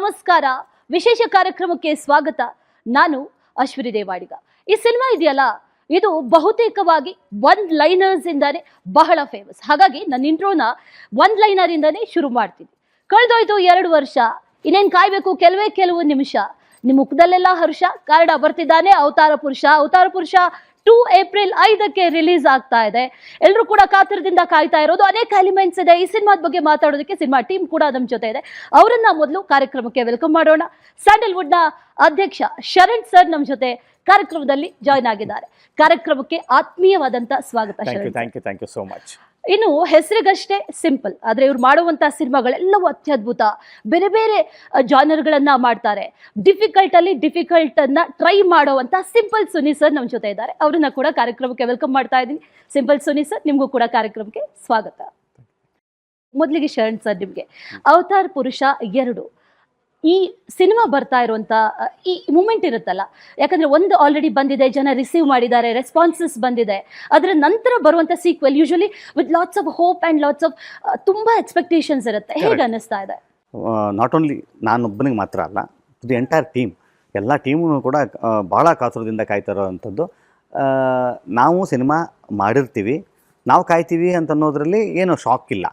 ನಮಸ್ಕಾರ. ವಿಶೇಷ ಕಾರ್ಯಕ್ರಮಕ್ಕೆ ಸ್ವಾಗತ. ನಾನು ಅಶ್ವಿನಿ ದೇವಾಡಿಗ. ಈ ಸಿನಿಮಾ ಇದೆಯಲ್ಲ, ಇದು ಬಹುತೇಕವಾಗಿ ಒನ್ ಲೈನರ್ಸ್ ಇಂದಾನೆ ಬಹಳ ಫೇಮಸ್. ಹಾಗಾಗಿ ನನ್ನ ಇಂಟ್ರೋನ ಒನ್ ಲೈನರ್ ಇಂದಾನೆ ಶುರು ಮಾಡ್ತೀನಿ. ಕಳೆದೋಯ್ತು 2 ವರ್ಷ, ಇನ್ನೇನ್ ಕಾಯ್ಬೇಕು ಕೆಲವು ನಿಮಿಷ. ನಿಮ್ಮ ಮುಖದಲ್ಲೆಲ್ಲ ಹರ್ಷ, ಕಾರಣ ಬರ್ತಿದ್ದಾನೆ ಅವತಾರ ಪುರುಷ 2 ಏಪ್ರಿಲ್ 5ಕ್ಕೆ ರಿಲೀಸ್ ಆಗ್ತಾ ಇದೆ. ಎಲ್ಲರೂ ಕೂಡ ಕಾತರದಿಂದ ಕಾಯ್ತಾ ಇರೋದು. ಅನೇಕ ಎಲಿಮೆಂಟ್ಸ್ ಇದೆ ಈ ಸಿನಿಮಾದ ಬಗ್ಗೆ ಮಾತಾಡೋದಕ್ಕೆ. ಸಿನಿಮಾ ಟೀಮ್ ಕೂಡ ನಮ್ಮ ಜೊತೆ ಇದೆ. ಅವರನ್ನ ಮೊದಲು ಕಾರ್ಯಕ್ರಮಕ್ಕೆ ವೆಲ್ಕಮ್ ಮಾಡೋಣ. ಸ್ಯಾಂಡಲ್ವುಡ್ ನ ಅಧ್ಯಕ್ಷ ಶರಣ್ ಸರ್ ನಮ್ಮ ಜೊತೆ ಕಾರ್ಯಕ್ರಮದಲ್ಲಿ ಜಾಯ್ನ್ ಆಗಿದ್ದಾರೆ. ಕಾರ್ಯಕ್ರಮಕ್ಕೆ ಆತ್ಮೀಯವಾದಂತ ಸ್ವಾಗತ. Thank you so much. ಇನ್ನು ಹೆಸರಿಗಷ್ಟೇ ಸಿಂಪಲ್, ಆದ್ರೆ ಇವ್ರು ಮಾಡುವಂತಹ ಸಿನಿಮಾಗಳೆಲ್ಲವೂ ಅತ್ಯದ್ಭುತ. ಬೇರೆ ಬೇರೆ ಜಾನರ್ಗಳನ್ನ ಮಾಡ್ತಾರೆ. ಡಿಫಿಕಲ್ಟ್ ಅನ್ನ ಟ್ರೈ ಮಾಡುವಂತ ಸಿಂಪಲ್ ಸುನಿ ಸರ್ ನಮ್ಮ ಜೊತೆ ಇದ್ದಾರೆ. ಅವ್ರನ್ನ ಕೂಡ ಕಾರ್ಯಕ್ರಮಕ್ಕೆ ವೆಲ್ಕಮ್ ಮಾಡ್ತಾ ಇದ್ದೀನಿ. ಸಿಂಪಲ್ ಸುನಿ ಸರ್, ನಿಮ್ಗೂ ಕೂಡ ಕಾರ್ಯಕ್ರಮಕ್ಕೆ ಸ್ವಾಗತ. ಮೊದಲಿಗೆ ಶರಣ್ ಸರ್, ನಿಮ್ಗೆ ಅವತಾರ್ ಪುರುಷ 2 ಈ ಸಿನಿಮಾ ಬರ್ತಾ ಇರುವಂತ ಈ ಮೂಮೆಂಟ್ ಇರುತ್ತಲ್ಲ, ಯಾಕಂದ್ರೆ ಒಂದು ಆಲ್ರೆಡಿ ಬಂದಿದೆ, ಜನ ರಿಸೀವ್ ಮಾಡಿದ್ದಾರೆ, ರೆಸ್ಪಾನ್ಸಸ್ ಬಂದಿದೆ. ಅದರ ನಂತರ ಬರುವಂತ sequel usually with lots of hope and lots of ತುಂಬಾ ಎಕ್ಸ್ಪೆಕ್ಟೇಷನ್ಸ್ ಇರುತ್ತೆ. ಹೇಗೆ ಅನ್ನಿಸ್ತಾ ಇದೆ? ನಾಟ್ ಓನ್ಲಿ ನಾನೊಬ್ಬನಿಗೆ ಮಾತ್ರ ಅಲ್ಲ, ದಿ ಎಂಟೈರ್ ಟೀಮ್, ಎಲ್ಲ ಟೀಮು ಕೂಡ ಭಾಳ ಕಾತುರದಿಂದ ಕಾಯ್ತಾ ಇರೋವಂಥದ್ದು. ನಾವು ಸಿನಿಮಾ ಮಾಡಿರ್ತೀವಿ, ನಾವು ಕಾಯ್ತೀವಿ ಅಂತ ಅನ್ನೋದ್ರಲ್ಲಿ ಏನೂ ಶಾಕ್ ಇಲ್ಲ.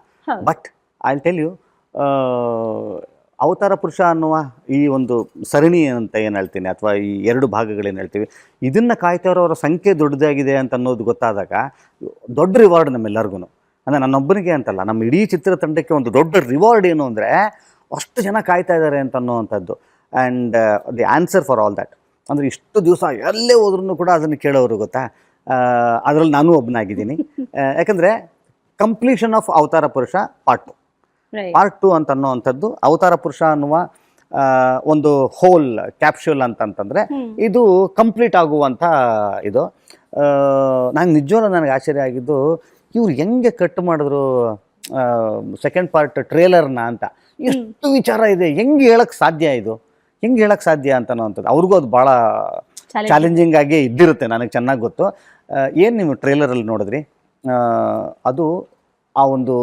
But I will tell you, Avatara Purusha ಅನ್ನುವ ಈ ಒಂದು ಸರಣಿ ಅಂತ ಏನು ಹೇಳ್ತೀನಿ, ಅಥವಾ ಈ 2 ಭಾಗಗಳೇನು ಹೇಳ್ತೀವಿ, ಇದನ್ನು ಕಾಯ್ತಾ ಇರೋರ ಸಂಖ್ಯೆ ದೊಡ್ಡದಾಗಿದೆ ಅಂತ ಅನ್ನೋದು ಗೊತ್ತಾದಾಗ ದೊಡ್ಡ ರಿವಾರ್ಡ್ ನಮ್ಮೆಲ್ಲರಿಗೂ. ಅಂದರೆ ನನ್ನೊಬ್ಬನಿಗೆ ಅಂತಲ್ಲ, ನಮ್ಮ ಇಡೀ ಚಿತ್ರತಂಡಕ್ಕೆ ಒಂದು ದೊಡ್ಡ ರಿವಾರ್ಡ್ ಏನು ಅಂದರೆ ಅಷ್ಟು ಜನ ಕಾಯ್ತಾ ಇದ್ದಾರೆ ಅಂತ ಅನ್ನೋವಂಥದ್ದು. And the answer for all that ಅಂದರೆ ಇಷ್ಟು ದಿವಸ ಎಲ್ಲೇ ಹೋದ್ರೂ ಕೂಡ ಅದನ್ನು ಕೇಳೋರು ಗೊತ್ತಾ, ಅದರಲ್ಲಿ ನಾನು ಒಬ್ಬನಾಗಿದ್ದೀನಿ. ಯಾಕಂದರೆ ಕಂಪ್ಲೀಷನ್ ಆಫ್ ಅವತಾರ ಪುರುಷ ಪಾರ್ಟ್ 2 ಅಂತ ಅನ್ನೋವಂಥದ್ದು. ಅವತಾರ ಪುರುಷ ಅನ್ನುವ ಒಂದು ಹೋಲ್ ಕ್ಯಾಪ್ಸ್ಯೂಲ್ ಅಂತಂತಂದರೆ ಇದು ಕಂಪ್ಲೀಟ್ ಆಗುವಂಥ ಇದು. ನಂಗೆ ನಿಜವಾಗ್ಲೂ ನನಗೆ ಆಶ್ಚರ್ಯ ಆಗಿದ್ದು, ಇವ್ರು ಹೆಂಗೆ ಕಟ್ ಮಾಡಿದ್ರು ಸೆಕೆಂಡ್ ಪಾರ್ಟ್ ಟ್ರೇಲರ್ನ ಅಂತ. ಎಷ್ಟು ವಿಚಾರ ಇದೆ, ಹೆಂಗೆ ಹೇಳಕ್ಕೆ ಸಾಧ್ಯ ಅಂತ ಅನ್ನೋವಂಥದ್ದು. ಅವ್ರಿಗೂ ಅದು ಭಾಳ ಚಾಲೆಂಜಿಂಗ್ ಆಗಿ ಇದ್ದಿರುತ್ತೆ, ನನಗೆ ಚೆನ್ನಾಗಿ ಗೊತ್ತು. ಏನು ನೀವು ಟ್ರೇಲರಲ್ಲಿ ನೋಡಿದ್ರಿ, ಅದು ಆ ಒಂದು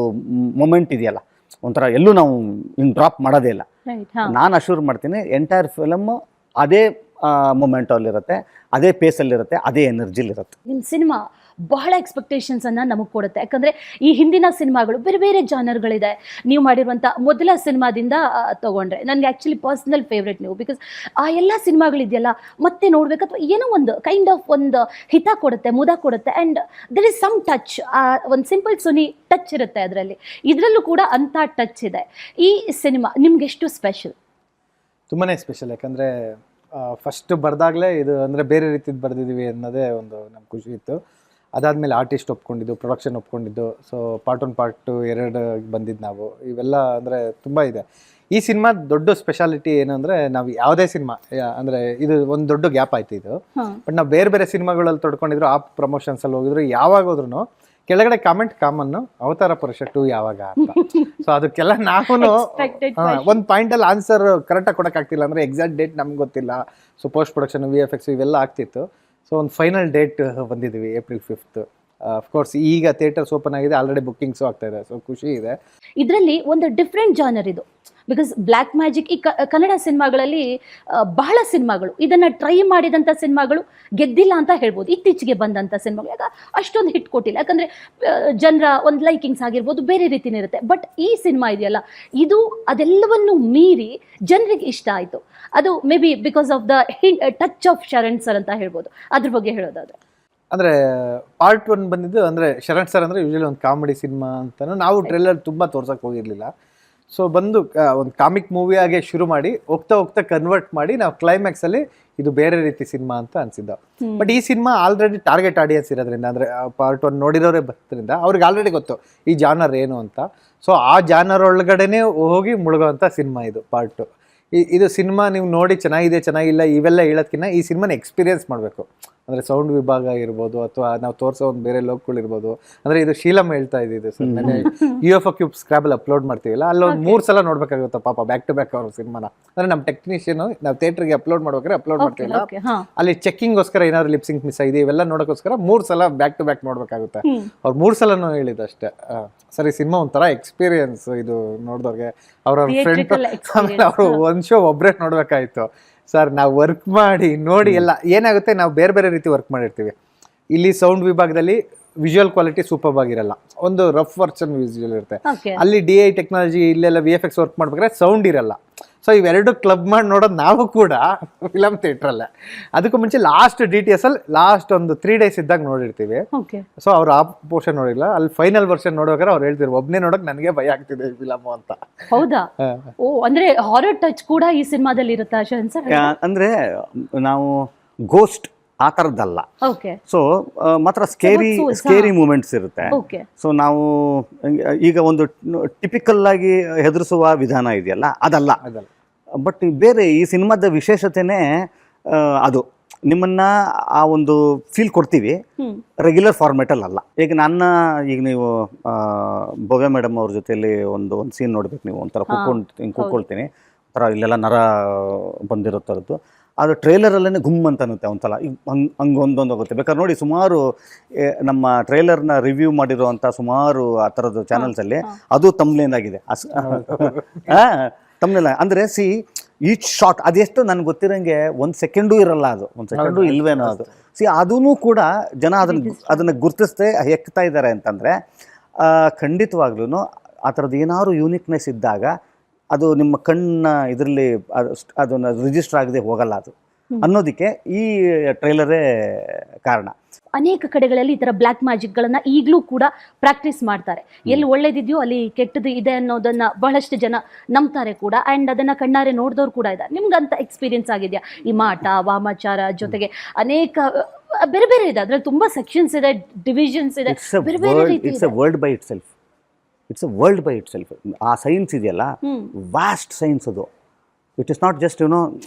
ಮೊಮೆಂಟ್ ಇದೆಯಲ್ಲ, ಒಂಥರ ಎಲ್ಲೂ ನಾವು ಹಿಂಗೆ ಡ್ರಾಪ್ ಮಾಡೋದೇ ಇಲ್ಲ. ನಾನು ಅಶ್ಯೂರ್ ಮಾಡ್ತೀನಿ, ಎಂಟೈರ್ ಫಿಲಮ್ಮು ಅದೇ ಮೊಮೆಂಟಲ್ಲಿರುತ್ತೆ, ಅದೇ ಪೇಸಲ್ಲಿರುತ್ತೆ, ಅದೇ ಎನರ್ಜಿಲಿರುತ್ತೆ. ನಿಮ್ಮ ಸಿನಿಮಾ ಬಹಳ ಎಕ್ಸ್ಪೆಕ್ಟೇಷನ್ಸ್ ಅನ್ನ ನಮಗೆ ಕೊಡುತ್ತೆ. ಯಾಕಂದ್ರೆ ಈ ಹಿಂದಿನ ಸಿನಿಮಾಗಳು ಬೇರೆ ಬೇರೆ ಜಾನರ್ಗಳಿದೆ. ನೀವು ಮಾಡಿರುವಂಥ ಮೊದಲ ಸಿನಿಮಾದಿಂದ ತಗೊಂಡ್ರೆ ನನಗೆ ಆ್ಯಕ್ಚುಲಿ ಪರ್ಸ್ನಲ್ ಫೇವ್ರೇಟ್ ನೀವು. ಬಿಕಾಸ್ ಆ ಎಲ್ಲ ಸಿನಿಮಾಗಳಿದೆಯಲ್ಲ ಮತ್ತೆ ನೋಡ್ಬೇಕು, ಅಥವಾ ಏನೋ ಒಂದು ಕೈಂಡ್ ಆಫ್ ಒಂದು ಹಿತ ಕೊಡುತ್ತೆ, ಮುದ ಕೊಡುತ್ತೆ. And there is some touch, ಒಂದು ಸಿಂಪಲ್ ಸುನಿ ಟಚ್ ಇರುತ್ತೆ ಅದರಲ್ಲಿ. ಇದರಲ್ಲೂ ಕೂಡ ಅಂಥ ಟಚ್ ಇದೆ. ಈ ಸಿನಿಮಾ ನಿಮ್ಗೆ ಎಷ್ಟು ಸ್ಪೆಷಲ್? ತುಂಬಾ ಸ್ಪೆಷಲ್. ಯಾಕಂದರೆ ಫಸ್ಟ್ ಬರ್ದಾಗಲೇ ಇದು ಅಂದರೆ ಬೇರೆ ರೀತಿದು ಬರೆದಿದ್ದೀವಿ ಅನ್ನೋದೇ ಒಂದು ನಮ್ಗೆ ಖುಷಿ ಇತ್ತು. ಅದಾದಮೇಲೆ ಆರ್ಟಿಸ್ಟ್ ಒಪ್ಕೊಂಡಿದ್ದು, ಪ್ರೊಡಕ್ಷನ್ ಒಪ್ಕೊಂಡಿದ್ದು, ಸೊ ಪಾರ್ಟ್ 1 ಪಾರ್ಟ್ 2 2 ಬಂದಿದ್ದು ನಾವು. ಇವೆಲ್ಲ ಅಂದರೆ ತುಂಬ ಇದೆ. ಈ ಸಿನಿಮಾ ದೊಡ್ಡ ಸ್ಪೆಷಾಲಿಟಿ ಏನು ಅಂದರೆ, ನಾವು ಯಾವುದೇ ಸಿನಿಮಾ ಅಂದರೆ ಇದು ಒಂದು ದೊಡ್ಡ ಗ್ಯಾಪ್ ಆಯ್ತು ಇದು. ಬಟ್ ನಾವು ಬೇರೆ ಬೇರೆ ಸಿನಿಮಾಗಳಲ್ಲಿ ತೊಡ್ಕೊಂಡಿದ್ರು, ಆ ಪ್ರಮೋಷನ್ಸಲ್ಲಿ ಹೋಗಿದ್ರು, ಯಾವಾಗ ಹೋದ್ರೂ ಕೆಳಗಡೆ ಕಾಮನ್ನು ಅವತಾರ ಪುರುಷ 2 ಯಾವಾಗ ಅಂತ. ಸೊ ಅದಕ್ಕೆಲ್ಲ ನಾವು ಒಂದು ಪಾಯಿಂಟಲ್ಲಿ ಆನ್ಸರ್ ಕರೆಕ್ಟಾಗಿ ಕೊಡೋಕ್ಕಾಗ್ತಿಲ್ಲ. ಅಂದರೆ ಎಕ್ಸಾಕ್ಟ್ ಡೇಟ್ ನಮ್ಗೆ ಗೊತ್ತಿಲ್ಲ. ಸೊ ಪೋಸ್ಟ್ ಪ್ರೊಡಕ್ಷನ್, VFX ಇವೆಲ್ಲ ಆಗ್ತಿತ್ತು. ಸೊ ಒಂದು ಫೈನಲ್ ಡೇಟ್ ಬಂದಿದ್ದೀವಿ, ಏಪ್ರಿಲ್ 5th. ಅಫ್ಕೋರ್ಸ್ ಈಗ ಥಿಯೇಟರ್ಸ್ ಓಪನ್ ಆಗಿದೆ, ಆಲ್ರೆಡಿ ಬುಕ್ಕಿಂಗ್ಸು ಆಗ್ತಾ ಇದೆ. ಸೊ ಖುಷಿ ಇದೆ. ಇದರಲ್ಲಿ ಒಂದು ಡಿಫ್ರೆಂಟ್ ಜಾನರ್ ಇದು. ಬಿಕಾಸ್ ಬ್ಲ್ಯಾಕ್ ಮ್ಯಾಜಿಕ್ ಈ ಕನ್ನಡ ಸಿನಿಮಾಗಳಲ್ಲಿ ಬಹಳ ಸಿನಿಮಾಗಳು ಇದನ್ನು ಟ್ರೈ ಮಾಡಿದಂಥ ಸಿನಿಮಾಗಳು ಗೆದ್ದಿಲ್ಲ ಅಂತ ಹೇಳ್ಬೋದು. ಇತ್ತೀಚೆಗೆ ಬಂದಂಥ ಸಿನಿಮಾಗಳು ಯಾಕೆ ಅಷ್ಟೊಂದು ಹಿಟ್ ಕೊಟ್ಟಿಲ್ಲ, ಯಾಕಂದರೆ ಜನರ ಒಂದು ಲೈಕಿಂಗ್ಸ್ ಆಗಿರ್ಬೋದು, ಬೇರೆ ರೀತಿನೇ ಇರುತ್ತೆ. ಬಟ್ ಈ ಸಿನಿಮಾ ಇದೆಯಲ್ಲ, ಇದು ಅದೆಲ್ಲವನ್ನು ಮೀರಿ ಜನರಿಗೆ ಇಷ್ಟ ಆಯಿತು. ಅದು may be because of the touch of Sharan sir ಅಂತ ಹೇಳ್ಬೋದು. ಅದ್ರ ಬಗ್ಗೆ ಹೇಳೋದಾದ್ರೆ, ಅಂದರೆ ಪಾರ್ಟ್ 1 ಬಂದಿದ್ದು ಅಂದರೆ ಶರಣ್ ಸರ್ ಅಂದರೆ ಯೂಶಲಿ ಒಂದು ಕಾಮಿಡಿ ಸಿನಿಮಾ ಅಂತಲೂ ನಾವು ಟ್ರೇಲರ್ ತುಂಬ ತೋರ್ಸೋಕೆ ಹೋಗಿರಲಿಲ್ಲ. ಸೊ ಬಂದು ಒಂದು ಕಾಮಿಕ್ ಮೂವಿಯಾಗೆ ಶುರು ಮಾಡಿ ಹೋಗ್ತಾ ಕನ್ವರ್ಟ್ ಮಾಡಿ ನಾವು ಕ್ಲೈಮ್ಯಾಕ್ಸಲ್ಲಿ ಇದು ಬೇರೆ ರೀತಿ ಸಿನಿಮಾ ಅಂತ ಅನಿಸಿದ್ದು. ಬಟ್ ಈ ಸಿನಿಮಾ ಆಲ್ರೆಡಿ ಟಾರ್ಗೆಟ್ ಆಡಿಯನ್ಸ್ ಇರೋದ್ರಿಂದ, ಅಂದರೆ ಪಾರ್ಟ್ 1 ನೋಡಿರೋರೇ ಬರೋದ್ರಿಂದ ಅವ್ರಿಗೆ ಆಲ್ರೆಡಿ ಗೊತ್ತು ಈ ಜಾನರ್ ಏನು ಅಂತ. ಸೊ ಆ ಜಾನರ್ ಒಳಗಡೆನೇ ಹೋಗಿ ಮುಳುಗೋವಂಥ ಸಿನಿಮಾ ಇದು ಪಾರ್ಟ್ 2. ಇದು ಸಿನಿಮಾ ನೀವು ನೋಡಿ ಚೆನ್ನಾಗಿದೆ ಚೆನ್ನಾಗಿಲ್ಲ ಇವೆಲ್ಲ ಹೇಳೋದಕ್ಕಿಂತ ಈ ಸಿನಿಮಾನ ಎಕ್ಸ್ಪೀರಿಯನ್ಸ್ ಮಾಡಬೇಕು. ಅಂದರೆ ಸೌಂಡ್ ವಿಭಾಗ ಇರ್ಬೋದು ಅಥವಾ ನಾವು ತೋರಿಸೋ ಒಂದು ಬೇರೆ ಲೋಕ್ಗಳಿರ್ಬೋದು. ಅಂದರೆ ಇದು ಶೀಲಮ್ ಹೇಳ್ತಾ ಇದ್ದಿದ್ದು ಸರ್, ನಾನು UFO ಕ್ಯೂಬ್ ಸ್ಕ್ರಾಬಲ್ ಅಪ್ಲೋಡ್ ಮಾಡ್ತೀವಲ್ಲ, ಅಲ್ಲೊಂದು 3 ಸಲ ನೋಡ್ಬೇಕಾಗುತ್ತೆ ಪಾಪ ಬ್ಯಾಕ್ ಟು ಬ್ಯಾಕ್ ಅವ್ರ ಸಿನಿಮಾನ. ಅಂದರೆ ನಮ್ಮ ಟೆಕ್ನಿಷಿಯನ್ ನಾವು ಥಿಯೇಟ್ರಿಗೆ ಅಪ್ಲೋಡ್ ಮಾಡ್ಬೇಕಾದ್ರೆ ಅಪ್ಲೋಡ್ ಮಾಡ್ತೀವಲ್ಲ, ಅಲ್ಲಿ ಚೆಕ್ಕಿಂಗ್ಗೋಸ್ಕರ ಏನಾದ್ರು ಲಿಪ್ಸಿಂಗ್ ಮಿಸ್ ಆಗಿದೆ ಇವೆಲ್ಲ ನೋಡೋಕ್ಕೋಸ್ಕರ 3 ಸಲ ಬ್ಯಾಕ್ ಟು ಬ್ಯಾಕ್ ನೋಡ್ಬೇಕಾಗುತ್ತೆ. ಅವ್ರು 3 ಸಲನೂ ಹೇಳಿದ್ದು ಅಷ್ಟೇ. ಸರಿ, ಸಿನಿಮಾ ಒಂಥರ ಎಕ್ಸ್ಪೀರಿಯನ್ಸ್ ಇದು ನೋಡಿದವ್ರಿಗೆ. ಅವ್ರವ್ರ ಫ್ರೆಂಡ್ ಆಮೇಲೆ ಅವರು ಒಂದು ಶೋ ಒಬ್ಬರೇ ನೋಡ್ಬೇಕಾಯ್ತು ಸರ್. ನಾವು ವರ್ಕ್ ಮಾಡಿ ನೋಡಿ ಎಲ್ಲ ಏನಾಗುತ್ತೆ, ನಾವು ಬೇರೆ ಬೇರೆ ರೀತಿ ವರ್ಕ್ ಮಾಡಿರ್ತೀವಿ. ಇಲ್ಲಿ ಸೌಂಡ್ ವಿಭಾಗದಲ್ಲಿ ವಿಜುವಲ್ ಕ್ವಾಲಿಟಿ ಸೂಪರ್ ಆಗಿರಲ್ಲ, ಒಂದು ರಫ್ ವರ್ಷನ್ ವಿಜುವಲ್ ಇರುತ್ತೆ. ಅಲ್ಲಿ DI ಟೆಕ್ನಾಲಜಿ ಇಲ್ಲೆಲ್ಲ VFX ವರ್ಕ್ ಮಾಡ್ಬೇಕಾದ್ರೆ ಸೌಂಡ್ ಇರಲ್ಲ. ಸೊ ಇವೆರಡು ಕ್ಲಬ್ ಮಾಡಿ ನೋಡೋದು ನಾವು ಕೂಡ ಫಿಲಮ್ ಥಿಯೇಟ್ರಲ್ಲೇ. ಅದಕ್ಕೂ ಮುಂಚೆ ಲಾಸ್ಟ್ DTS ಅಲ್ಲಿ ಲಾಸ್ಟ್ ಒಂದು 3 days ಇದ್ದಾಗ ನೋಡಿರ್ತೀವಿ. ಸೊ ಅವ್ರು ಆ ಪೋರ್ಷನ್ ನೋಡಿಲ್ಲ, ಅಲ್ಲಿ ಫೈನಲ್ ವರ್ಷನ್ ನೋಡುವಾಗ ಅವ್ರು ಹೇಳ್ತಿದ್ರು ಒಬ್ಬನೇ ನೋಡಕ್ ನನಗೆ ಭಯ ಆಗ್ತಿದೆ ಈ ಫಿಲಮ್ ಅಂತ. ಹೌದಾ? ಓ, ಅಂದ್ರೆ ಹಾರರ್ ಟಚ್ ಕೂಡ ಈ ಸಿನಿಮಾದಲ್ಲಿ ಇರುತ್ತಾ ಶರನ್ ಸರ್? ಅಂದ್ರೆ ನಾವು ಗೋಸ್ಟ್ ಆ ಥರದ್ದಲ್ಲ. ಸೊ ಮಾತ್ರ ಸ್ಕೇರಿ ಮೂಮೆಂಟ್ಸ್ ಇರುತ್ತೆ. ಸೊ ನಾವು ಈಗ ಒಂದು ಟಿಪಿಕಲ್ ಆಗಿ ಹೆದರಿಸುವ ವಿಧಾನ ಇದೆಯಲ್ಲ, ಅದಲ್ಲ. ಬಟ್ ಬೇರೆ ಈ ಸಿನಿಮಾದ ವಿಶೇಷತೆನೇ ಅದು, ನಿಮ್ಮನ್ನ ಆ ಒಂದು ಫೀಲ್ ಕೊಡ್ತೀವಿ, ರೆಗ್ಯುಲರ್ ಫಾರ್ಮೇಟಲ್ಲಿ ಅಲ್ಲ. ಈಗ ನೀವು ಭವ್ಯ ಮೇಡಮ್ ಅವ್ರ ಜೊತೆಯಲ್ಲಿ ಒಂದು ಸೀನ್ ನೋಡ್ಬೇಕು ನೀವು, ಒಂಥರ ಕೂತ್ಕೊಳ್ತೀನಿ, ಒಂಥರ ಇಲ್ಲೆಲ್ಲ ನರ ಬಂದಿರೋ ಥರದ್ದು. ಅದು ಟ್ರೈಲರಲ್ಲೇ ಗುಮ್ ಅಂತ ಅನ್ನುತ್ತೆ ಒಂಥರ, ಹಂಗೆ ಒಂದೊಂದು ಹೋಗುತ್ತೆ. ಬೇಕಾದ್ರೆ ನೋಡಿ, ಸುಮಾರು ನಮ್ಮ ಟ್ರೈಲರ್ನ ರಿವ್ಯೂ ಮಾಡಿರುವಂಥ ಸುಮಾರು ಆ ಥರದ್ದು ಚಾನಲ್ಸಲ್ಲಿ ಅದು ತಮ್ಲೇನ್ ಆಗಿದೆ. ತಮ್ಲೇನ್ ಅಂದರೆ ಈಚ್ ಶಾಟ್ ಅದೆಷ್ಟು ನನಗೆ ಗೊತ್ತಿರೋಂಗೆ 1 ಸೆಕೆಂಡೂ ಇರಲ್ಲ, ಅದು 1 ಸೆಕೆಂಡು ಇಲ್ವೇನೋ ಅದು. ಅದೂ ಕೂಡ ಜನ ಅದನ್ನು ಗುರ್ತಿಸ್ತೇ ಹೆಕ್ತಾ ಇದ್ದಾರೆ ಅಂತಂದರೆ ಖಂಡಿತವಾಗ್ಲೂ ಆ ಥರದ್ದು ಏನಾದ್ರು ಯೂನಿಕ್ನೆಸ್ ಇದ್ದಾಗ ಅದು ನಿಮ್ಮ ಕಣ್ಣ ಇದರಲ್ಲಿ ಅದನ್ನು ರಿಜಿಸ್ಟರ್ ಆಗದೆ ಹೋಗಲ್ಲ ಅದು ಅನ್ನೋದಕ್ಕೆ ಈ ಟ್ರೈಲರೇ ಕಾರಣ. ಅನೇಕ ಕಡೆಗಳಲ್ಲಿ ಈ ಥರ ಬ್ಲ್ಯಾಕ್ ಮ್ಯಾಜಿಕ್ಗಳನ್ನು ಈಗಲೂ ಕೂಡ ಪ್ರಾಕ್ಟೀಸ್ ಮಾಡ್ತಾರೆ. ಎಲ್ಲಿ ಒಳ್ಳೇದಿದೆಯೋ ಅಲ್ಲಿ ಕೆಟ್ಟದ್ದು ಇದೆ ಅನ್ನೋದನ್ನು ಬಹಳಷ್ಟು ಜನ ನಂಬ್ತಾರೆ ಕೂಡ, ಆ್ಯಂಡ್ ಅದನ್ನು ಕಣ್ಣಾರೆ ನೋಡಿದವ್ರು ಕೂಡ ಇದ್ದಾರೆ. ನಿಮ್ಗಂತ ಎಕ್ಸ್ಪೀರಿಯನ್ಸ್ ಆಗಿದೆಯಾ? ಈ ಮಾಟ, ವಾಮಾಚಾರ ಜೊತೆಗೆ ಅನೇಕ ಬೇರೆ ಬೇರೆ ಇದೆ, ಅದರಲ್ಲಿ ತುಂಬ ಸೆಕ್ಷನ್ಸ್ ಇದೆ, ಡಿವಿಷನ್ಸ್ ಇದೆ, ಬೇರೆ ಬೇರೆ ರೀತಿ. It's A world by it self. ಆ ಸೈನ್ಸ್ ಇದೆಯಲ್ಲ, ವಾಸ್ಟ್ ಸೈನ್ಸ್ ಅದು. ಇಟ್ ಇಸ್ ನಾಟ್ ಜಸ್ಟ್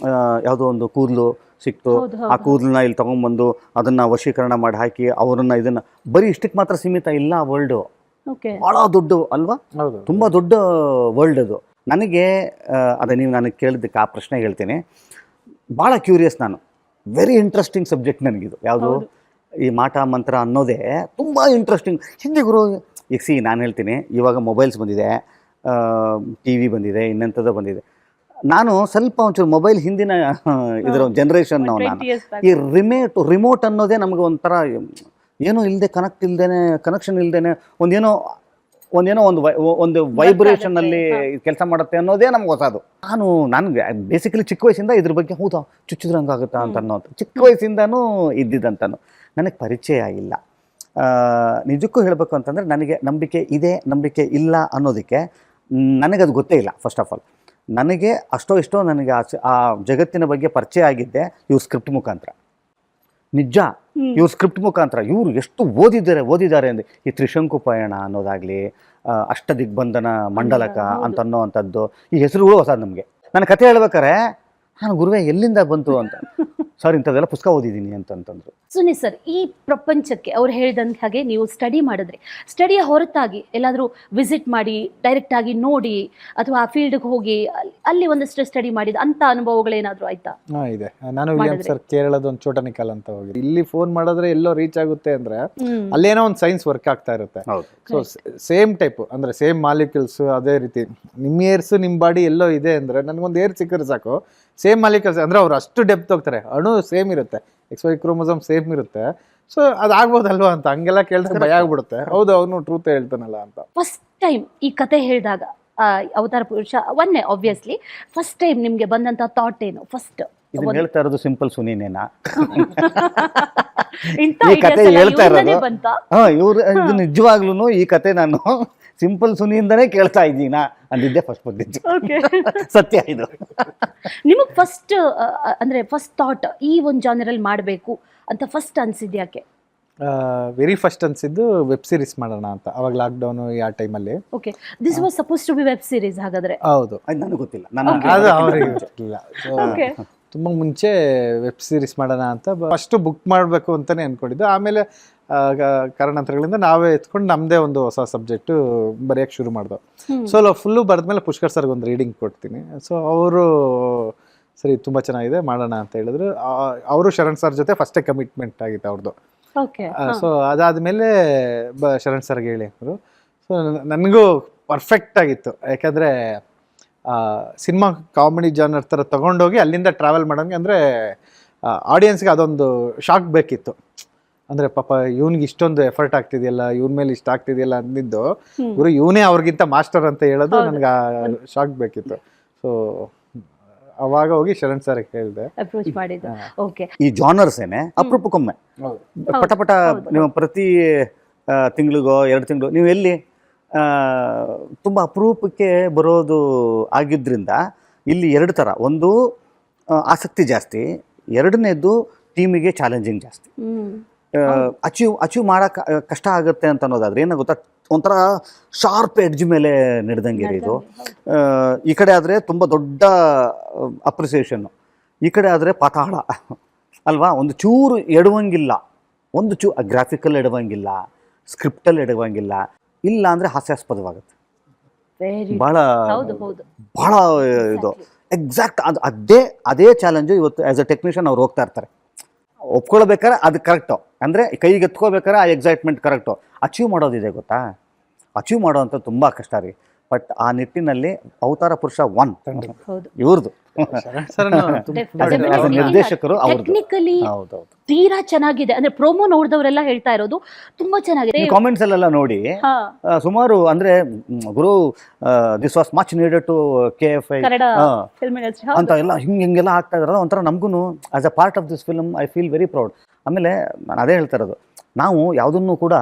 ಯಾವುದೋ ಒಂದು ಕೂದಲು ಸಿಕ್ತು, ಆ ಕೂದಲನ್ನ ಇಲ್ಲಿ ತೊಗೊಂಡ್ಬಂದು ಅದನ್ನು ವಶೀಕರಣ ಮಾಡಿ ಹಾಕಿ ಅವರನ್ನು ಇದನ್ನು ಬರೀ ಇಷ್ಟಕ್ಕೆ ಮಾತ್ರ ಸೀಮಿತ ಇಲ್ಲ. ಆ ವರ್ಲ್ಡು ಭಾಳ ದೊಡ್ಡ ಅಲ್ವಾ, ತುಂಬ ದೊಡ್ಡ ವರ್ಲ್ಡ್ ಅದು. ನನಗೆ ನೀವು ನನಗೆ ಕೇಳಿದ್ದಕ್ಕೆ ಆ ಪ್ರಶ್ನೆ ಹೇಳ್ತೀನಿ, ಭಾಳ ಕ್ಯೂರಿಯಸ್ ನಾನು. ವೆರಿ ಇಂಟ್ರೆಸ್ಟಿಂಗ್ ಸಬ್ಜೆಕ್ಟ್ ನನಗಿದು. ಯಾವುದು ಈ ಮಾಟ ಮಂತ್ರ ಅನ್ನೋದೇ ತುಂಬ ಇಂಟ್ರೆಸ್ಟಿಂಗ್. ಹಿಂದೆ ಗುರು ಈಗ ನಾನು ಹೇಳ್ತೀನಿ, ಇವಾಗ ಮೊಬೈಲ್ಸ್ ಬಂದಿದೆ, TV ಬಂದಿದೆ, ಇನ್ನೆಂಥದ್ದು ಬಂದಿದೆ. ನಾನು ಸ್ವಲ್ಪ ಒಂಚೂರು ಮೊಬೈಲ್ ಹಿಂದಿನ ಇದರ ಜನ್ರೇಷನ್ ನಾವು. ಈ ರಿಮೋಟ್ ಅನ್ನೋದೇ ನಮಗೆ ಒಂಥರ ಏನೋ ಇಲ್ಲದೆ ಕನೆಕ್ಷನ್ ಇಲ್ಲದೇನೆ ಒಂದು ವೈಬ್ರೇಷನಲ್ಲಿ ಕೆಲಸ ಮಾಡುತ್ತೆ ಅನ್ನೋದೇ ನಮ್ಗೆ ಹೊಸದು. ನನಗೆ ಬೇಸಿಕಲಿ ಚಿಕ್ಕ ವಯಸ್ಸಿಂದ ಇದ್ರ ಬಗ್ಗೆ ಹೌದಾ ಚುಚ್ಚಿದ್ರೆ ಹಂಗಾಗುತ್ತಾ ಅಂತ ಅನ್ನೋದು ಚಿಕ್ಕ ವಯಸ್ಸಿಂದನೂ ಇದ್ದಿದ್ದಂತನೂ ನನಗೆ ಪರಿಚಯ ಇಲ್ಲ. ನಿಜಕ್ಕೂ ಹೇಳಬೇಕು ಅಂತಂದರೆ ನನಗೆ ನಂಬಿಕೆ ಇದೆ, ನಂಬಿಕೆ ಇಲ್ಲ ಅನ್ನೋದಕ್ಕೆ ನನಗದು ಗೊತ್ತೇ ಇಲ್ಲ. ಫಸ್ಟ್ ಆಫ್ ಆಲ್ ನನಗೆ ಇಷ್ಟೋ ನನಗೆ ಆ ಜಗತ್ತಿನ ಬಗ್ಗೆ ಪರಿಚಯ ಆಗಿದ್ದೆ ಇವ್ರ ಸ್ಕ್ರಿಪ್ಟ್ ಮುಖಾಂತರ. ನಿಜ, ಇವ್ರ ಸ್ಕ್ರಿಪ್ಟ್ ಮುಖಾಂತರ ಇವರು ಎಷ್ಟು ಓದಿದ್ದಾರೆ ಅಂದರೆ ಈ ತ್ರಿಶಂಕು ಪಯಣ ಅನ್ನೋದಾಗಲಿ, ಅಷ್ಟದಿಗ್ಬಂಧನ ಮಂಡಲಕ ಅಂತ ಅನ್ನೋವಂಥದ್ದು, ಈ ಹೆಸರುಗಳು ಹೊಸದು ನಮಗೆ. ನನ್ನ ಕತೆ ಹೇಳ್ಬೇಕಾರೆ ನಾನು ಗುರುವೇ ಎಲ್ಲಿಂದ ಬಂತು ಅಂತ, ಸರ್ ಇಂಥದ್ದೆಲ್ಲ ಪುಸ್ತಕ ಓದಿದ್ದೀನಿ ಅಂತಂದ್ರು. ಸುನೀಲ್ ಸರ್, ಈ ಪ್ರಪಂಚಕ್ಕೆ ಅವ್ರು ಹೇಳಿದಂತ ಹಾಗೆ ನೀವು ಸ್ಟಡಿ ಮಾಡಿದ್ರಿ, ಸ್ಟಡಿಯ ಹೊರತಾಗಿ ಎಲ್ಲಾದರೂ ವಿಸಿಟ್ ಮಾಡಿ ಡೈರೆಕ್ಟ್ ಆಗಿ ನೋಡಿ ಅಥವಾ ಆ ಫೀಲ್ಡ್ಗೆ ಹೋಗಿ ಅಲ್ಲಿ ಒಂದಷ್ಟು ಸ್ಟಡಿ ಮಾಡಿದ ಅಂತ ಅನುಭವಗಳೇನಾದರೂ ಆಯ್ತಾ? ಇದೆ. ನಾನು ವಿಲಿಯಂ ಸರ್ ಕೇರಳದ ಒಂದು ಚೋಟನಿಕಲ್ ಅಂತ ಹೋಗಿ, ಇಲ್ಲಿ ಫೋನ್ ಮಾಡಿದ್ರೆ ಎಲ್ಲೋ ರೀಚ್ ಆಗುತ್ತೆ ಅಂದ್ರೆ ಅಲ್ಲೇನೋ ಒಂದು ಸೈನ್ಸ್ ವರ್ಕ್ ಆಗ್ತಾ ಇರುತ್ತೆ. ಸೊ ಸೇಮ್ ಟೈಪ್ ಅಂದ್ರೆ ಸೇಮ್ ಮಾಲಿಕ್ಯೂಲ್ಸ್, ಅದೇ ರೀತಿ ನಿಮ್ಮ ಏರ್ಸ್ ನಿಮ್ಮ ಬಾಡಿ ಎಲ್ಲೋ ಇದೆ ಅಂದ್ರೆ ನನಗೊಂದು ಏರ್ ಸಿಕ್ಕರೆ ಸಾಕು, ಸೇಮ್ ಮಾಲಿಕ್ಯೂಲ್ಸ್ ಅಂದ್ರೆ ಅವ್ರು ಅಷ್ಟು ಡೆಪ್ತ್ ಹೋಗ್ತಾರೆ. ಅಣು ಸೇಮ್ ಇರುತ್ತೆ, XY ಕ್ರೋಮೋಸೋಮ್ ಸೇಮ್ ಇರುತ್ತೆ. ಸೊ ಅದಾಗ್ಬೋದಲ್ವಾ ಅಂತ ಹಂಗೆಲ್ಲ ಕೇಳಿದ್ರೆ ಭಯ ಆಗ್ಬಿಡುತ್ತೆ. ಹೌದು, ಅವನು ಟ್ರೂತ್ ಹೇಳ್ತಾನಲ್ಲ ಅಂತ. ಫಸ್ಟ್ ಟೈಮ್ ಈ ಕತೆ ಹೇಳಿದಾಗ ಅವತಾರ ಪುರುಷ ಒನ್ನೆ ಆಬ್ವಿಯಸ್ಲಿ ಫಸ್ಟ್ ಟೈಮ್ ನಿಮ್ಗೆ ಬಂದಂತ ಥಾಟ್ ಏನು? ಫಸ್ಟ್ ಇದನ್ನ ಹೇಳ್ತಾ ಇರೋದು ಸಿಂಪಲ್ ಸುನೀನೇನಾ? ಇಂಥ ಈ ಕತೆ ಹೇಳ್ತಾ ಇವ್ರನ್ನೇ ಇರೋದು ಬಂತ? ಇದು ನಿಜವಾಗ್ಲೂ ಈ ಕತೆ ನಾನು ಸಿಂಪಲ್ ಸುನಿಯಿಂದನೇ ಕೇಳ್ತಾ ಇದ್ದೀನಾ ಅಂದಿದ್ದೆ ಫಸ್ಟ್ ಬಂದಿದ್ದು. ಸತ್ಯ ಇದು. ನಿಮಗೆ ಫಸ್ಟ್ ಅಂದ್ರೆ ಫಸ್ಟ್ ಥಾಟ್ ಈ ಒಂದು ಜಾನರಲ್ಲಿ ಮಾಡಬೇಕು ಅಂತ ಫಸ್ಟ್ ಅನ್ಸಿದ್ಯಾಕೆ? ವೆರಿ ಫಸ್ಟ್ ಅನ್ಸಿದ್ದು ವೆಬ್ ಸೀರೀಸ್ ಮಾಡೋಣ ಅಂತ. ಅವಾಗ ಲಾಕ್ಡೌನ್ ಆ ಟೈಮಲ್ಲಿ. Okay, this was supposed to be web series ಹಾಗಾದ್ರೆ? ಹೌದು, ನನಗೆ ಗೊತ್ತಿಲ್ಲ, ಅದು ಅವರಿಗೆ ಗೊತ್ತಿಲ್ಲ. ತುಂಬ ಮುಂಚೆ ವೆಬ್ ಸೀರೀಸ್ ಮಾಡೋಣ ಅಂತ ಫಸ್ಟು ಬುಕ್ ಮಾಡಬೇಕು ಅಂತಲೇ ಅಂದ್ಕೊಂಡಿದ್ದು. ಆಮೇಲೆ ಕಾರಣಾಂತರಗಳಿಂದ ನಾವೇ ಎತ್ಕೊಂಡು ನಮ್ಮದೇ ಒಂದು ಹೊಸ ಸಬ್ಜೆಕ್ಟು ಬರೆಯೋಕ್ಕೆ ಶುರು ಮಾಡ್ದೋ. ಸೊ ಫುಲ್ಲು ಬರೆದ್ಮೇಲೆ ಪುಷ್ಕರ್ ಸರ್ಗೆ ಒಂದು ರೀಡಿಂಗ್ ಕೊಡ್ತೀನಿ. ಸೊ ಅವರು ಸರಿ ತುಂಬ ಚೆನ್ನಾಗಿದೆ ಮಾಡೋಣ ಅಂತ ಹೇಳಿದ್ರು. ಅವರು ಶರಣ್ ಸರ್ ಜೊತೆ ಫಸ್ಟೇ ಕಮಿಟ್ಮೆಂಟ್ ಆಗಿತ್ತು ಅವ್ರದ್ದು. ಸೊ ಅದಾದಮೇಲೆ ಶರಣ್ ಸರ್ಗೆ ಹೇಳಿ ಅಂದರು. ಸೊ ನನಗೂ ಪರ್ಫೆಕ್ಟ್ ಆಗಿತ್ತು, ಯಾಕಂದರೆ ಸಿನಿಮಾ ಕಾಮಿಡಿ ಜಾನರ್ ಥರ ತೊಗೊಂಡೋಗಿ ಅಲ್ಲಿಂದ ಟ್ರಾವೆಲ್ ಮಾಡೋಂಗೆ, ಅಂದರೆ ಆಡಿಯನ್ಸ್ಗೆ ಅದೊಂದು ಶಾಕ್ ಬೇಕಿತ್ತು. ಅಂದರೆ ಪಾಪ ಇವ್ನಿಗೆ ಇಷ್ಟೊಂದು ಎಫರ್ಟ್ ಆಗ್ತಿದೆಯಲ್ಲ, ಇವ್ನ ಮೇಲೆ ಇಷ್ಟ ಆಗ್ತಿದೆಯಲ್ಲ ಅಂದಿದ್ದು, ಗುರು ಇವನೇ ಅವ್ರಿಗಿಂತ ಮಾಸ್ಟರ್ ಅಂತ ಹೇಳೋದು ನನಗೆ ಶಾಕ್ ಬೇಕಿತ್ತು. ಸೊ ಅವಾಗ ಹೋಗಿ ಶರಣ್ ಸರ್ ಹೇಳಿದೆ, ಅಪ್ರೋಚ್ ಮಾಡಿದ್ದು. ಓಕೆ, ಈ ಜಾನರ್ಸ್ ಏನೇ ಅಪರೂಪಕ್ಕೊಮ್ಮೆ ಪಟ ನೀವು ಪ್ರತಿ ತಿಂಗಳಿಗೋ 2 ತಿಂಗಳು ನೀವು ಎಲ್ಲಿ ತುಂಬ ಅಪರೂಪಕ್ಕೆ ಬರೋದು ಆಗಿದ್ದರಿಂದ ಇಲ್ಲಿ 2 ಥರ. ಒಂದು ಆಸಕ್ತಿ ಜಾಸ್ತಿ, ಎರಡನೇದು ಟೀಮಿಗೆ ಚಾಲೆಂಜಿಂಗ್ ಜಾಸ್ತಿ. ಅಚೀವ್ ಮಾಡೋಕೆ ಕಷ್ಟ ಆಗುತ್ತೆ ಅಂತ ಅನ್ನೋದಾದ್ರೆ ಏನಾಗುತ್ತಾ, ಒಂಥರ ಶಾರ್ಪ್ ಎಡ್ಜ್ ಮೇಲೆ ನಡೆದಂಗೆ ಇದು. ಈ ಕಡೆ ಆದರೆ ತುಂಬ ದೊಡ್ಡ ಅಪ್ರಿಸಿಯೇಷನ್ನು, ಈ ಕಡೆ ಆದರೆ ಪಾತಾಳ ಅಲ್ವಾ. ಒಂದು ಚೂರು ಎಡುವಂಗಿಲ್ಲ, ಒಂದು ಗ್ರಾಫಿಕಲ್ ಎಡುವಂಗಿಲ್ಲ, ಸ್ಕ್ರಿಪ್ಟಲ್ಲಿ ಎಡುವಂಗಿಲ್ಲ, ಇಲ್ಲ ಅಂದರೆ ಹಾಸ್ಯಾಸ್ಪದವಾಗುತ್ತೆ. ಭಾಳ ಭಾಳ ಇದು ಎಕ್ಸಾಕ್ಟ್ ಅದೇ ಚಾಲೆಂಜು ಇವತ್ತು ಆ್ಯಸ್ ಅ ಟೆಕ್ನಿಷಿಯನ್ ಅವ್ರು ಹೋಗ್ತಾ ಇರ್ತಾರೆ. ಒಪ್ಕೊಳ್ಬೇಕಾದ್ರೆ ಅದು ಕರೆಕ್ಟು, ಅಂದರೆ ಕೈಗೆ ಎತ್ಕೋಬೇಕಾದ್ರೆ ಆ ಎಕ್ಸೈಟ್ಮೆಂಟ್ ಕರೆಕ್ಟು. ಅಚೀವ್ ಮಾಡೋದಿದೆ ಗೊತ್ತಾ, ಅಚೀವ್ ಮಾಡೋ ಅಂತ ತುಂಬ ಕಷ್ಟ ರೀ. ಬಟ್ ಆ ನಿಟ್ಟಿನಲ್ಲಿ ಅವತಾರ ಪುರುಷ 1 ಇವ್ರದ್ದು ನಿರ್ದೇಶಕರು ಟೆಕ್ನಿಕಲಿ ತೀರಾ ಚೆನ್ನಾಗಿದೆ. ಅಂದ್ರೆ ಪ್ರೋಮೋ ನೋಡಿದವರೆಲ್ಲ ಹೇಳ್ತಾ ಇರೋದು ತುಂಬಾ ಚೆನ್ನಾಗಿದೆ. ಕಾಮೆಂಟ್ಸ್ ಅಲ್ಲೆಲ್ಲ ನೋಡಿ ಸುಮಾರು ಅಂದ್ರೆ ಗುರು this was much needed to KFI ಅಂತ ಎಲ್ಲ ಹಿಂಗೆಲ್ಲ ಆಗ್ತಾ ಇದಾರೆ. ಒಂಥರ ನಮಗೂ as a part of this film I feel very proud. ಆಮೇಲೆ ನಾನು ಅದೇ ಹೇಳ್ತಾ ಇರೋದು, ನಾವು ಯಾವುದನ್ನು ಕೂಡ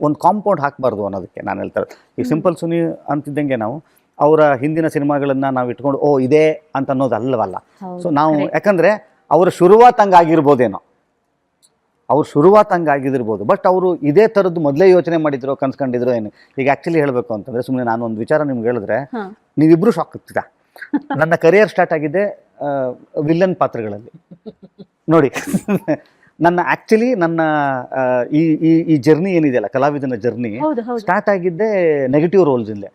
ಒಂದು ಕಾಂಪೌಂಡ್ ಹಾಕಬಾರ್ದು ಅನ್ನೋದಕ್ಕೆ ನಾನು ಹೇಳ್ತಾ ಇರೋದು. ಈ ಸಿಂಪಲ್ ಸುನಿ ಅಂತಿದ್ದಂಗೆ ನಾವು ಅವರ ಹಿಂದಿನ ಸಿನಿಮಾಗಳನ್ನು ನಾವು ಇಟ್ಕೊಂಡು ಇದೇ ಅಂತ ಅನ್ನೋದು ಅಲ್ಲವಲ್ಲ. ಸೊ ನಾವು ಯಾಕಂದರೆ ಅವರ ಶುರುವಾತ್ ಹಂಗಾಗಿರ್ಬೋದೇನೋ, ಅವ್ರು ಶುರುವಾತ್ ಹಂಗಾಗಿರ್ಬೋದು, ಬಟ್ ಅವರು ಇದೇ ಥರದ್ದು ಮೊದಲೇ ಯೋಚನೆ ಮಾಡಿದ್ರು, ಕನ್ಸ್ಕೊಂಡಿದ್ರು ಏನು. ಈಗ ಆ್ಯಕ್ಚುಲಿ ಹೇಳಬೇಕು ಅಂತಂದರೆ, ಸುಮ್ಮನೆ ನಾನು ಒಂದು ವಿಚಾರ ನಿಮ್ಗೆ ಹೇಳಿದ್ರೆ ನೀವಿಬ್ಬರು ಶಾಕ್ ಆಗ್ತೀರಾ. ನನ್ನ ಕರಿಯರ್ ಸ್ಟಾರ್ಟ್ ಆಗಿದೆ ವಿಲ್ಲನ್ ಪಾತ್ರಗಳಲ್ಲಿ ನೋಡಿ. ನನ್ನ ಆ್ಯಕ್ಚುಲಿ ನನ್ನ ಈ ಜರ್ನಿ ಏನಿದೆಯಲ್ಲ, ಕಲಾವಿದನ ಜರ್ನಿ ಸ್ಟಾರ್ಟ್ ಆಗಿದ್ದೆ ನೆಗೆಟಿವ್ ರೋಲ್ಸಿಂದಲೇ.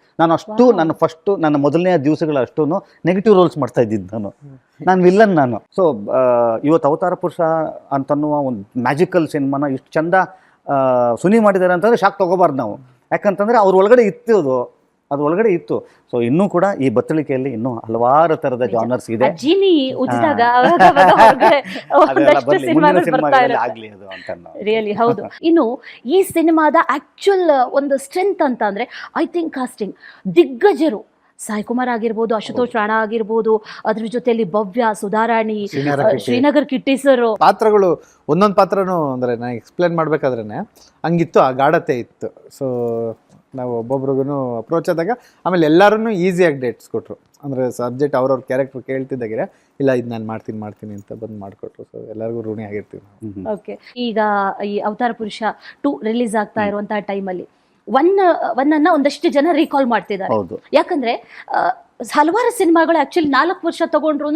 ನನ್ನ ಮೊದಲನೇ ದಿವಸಗಳ ಅಷ್ಟೂ ನೆಗೆಟಿವ್ ರೋಲ್ಸ್ ಮಾಡ್ತಾ ಇದ್ದಿದ್ದು ನಾನು ವಿಲ್ಲನ್ ನಾನು. ಸೊ ಇವತ್ತು ಅವತಾರ ಪುರುಷ ಅಂತನ್ನುವ ಒಂದು ಮ್ಯಾಜಿಕಲ್ ಸಿನಿಮಾನ ಇಷ್ಟು ಚಂದ ಸುನಿ ಮಾಡಿದ್ದಾರೆ ಅಂತಂದರೆ ಶಾಕ್ ತೊಗೋಬಾರ್ದು ನಾವು. ಯಾಕಂತಂದರೆ ಅವ್ರ ಒಳಗಡೆ ಅದು ಒಳಗಡೆ ಇತ್ತು. ಸೊ ಇನ್ನೂ ಕೂಡ ಈ ಬತ್ತಳಿಕೆಯಲ್ಲಿ ಇನ್ನೂ ಹಲವಾರು ಥರದ ಜಾನರ್ಸ್ ಇದೆ. ರಿಯಲಿ ಹೌದು. ಇನ್ನು ಈ ಸಿನಿಮಾದ ಆಕ್ಚುಯಲ್ ಒಂದು ಸ್ಟ್ರೆಂತ್ ಅಂತ ಅಂದ್ರೆ ಐ ಥಿಂಕ್ ಕಾಸ್ಟಿಂಗ್. ದಿಗ್ಗಜರು ಸಾಯಿ ಕುಮಾರ್ ಆಗಿರ್ಬೋದು, ಅಶುತೋಷ್ ರಾಣಾ ಆಗಿರ್ಬೋದು, ಅದ್ರ ಜೊತೆಯಲ್ಲಿ ಭವ್ಯ, ಸುಧಾರಾಣಿ, ಶ್ರೀನಗರ್ ಕಿಟ್ಟಿ ಸರ್. ಪಾತ್ರಗಳು ಒಂದೊಂದು ಪಾತ್ರನೂ ಅಂದ್ರೆ ನಾ ಎಕ್ಸ್ಪ್ಲೇನ್ ಮಾಡ್ಬೇಕಾದ್ರೇನೆ ಹಂಗಿತ್ತು, ಆ ಗಾಢತೆ ಇತ್ತು. ಸೊ ನಾವು ಒಬ್ಬೊಬ್ರಿಗೂ ಅಪ್ರೋಚ್ ಆದಾಗ ಆಮೇಲೆ ಎಲ್ಲರೂ ಈಸಿಯಾಗಿ ಡೇಟ್ಸ್ ಕೊಟ್ಟರು. ಅಂದರೆ ಸಬ್ಜೆಕ್ಟ್ ಅವ್ರವ್ರ ಕ್ಯಾರೆಕ್ಟರ್ ಕೇಳ್ತಿದ್ದಾಗೆ ಇಲ್ಲ ಇದು ನಾನು ಮಾಡ್ತೀನಿ ಅಂತ ಬಂದು ಮಾಡಿಕೊಟ್ರು. ಸೊ ಎಲ್ಲರಿಗೂ ಋಣಿ ಆಗಿರ್ತೀವಿ ನಾವು. ಓಕೆ, ಈಗ ಈ ಅವತಾರ ಪುರುಷ 2 ರಿಲೀಸ್ ಆಗ್ತಾ ಇರುವಂತಹ ಟೈಮಲ್ಲಿ ಒನ್ನ ಒಂದಷ್ಟು ಜನ ರೀಕಾಲ್ ಮಾಡ್ತಿದ್ದಾರೆ. ಯಾಕಂದ್ರೆ ಹಲವಾರು ಸಿನಿಮಾಗಳು ಆಕ್ಚುಲಿ 4 ವರ್ಷ ತಗೊಂಡ್ರು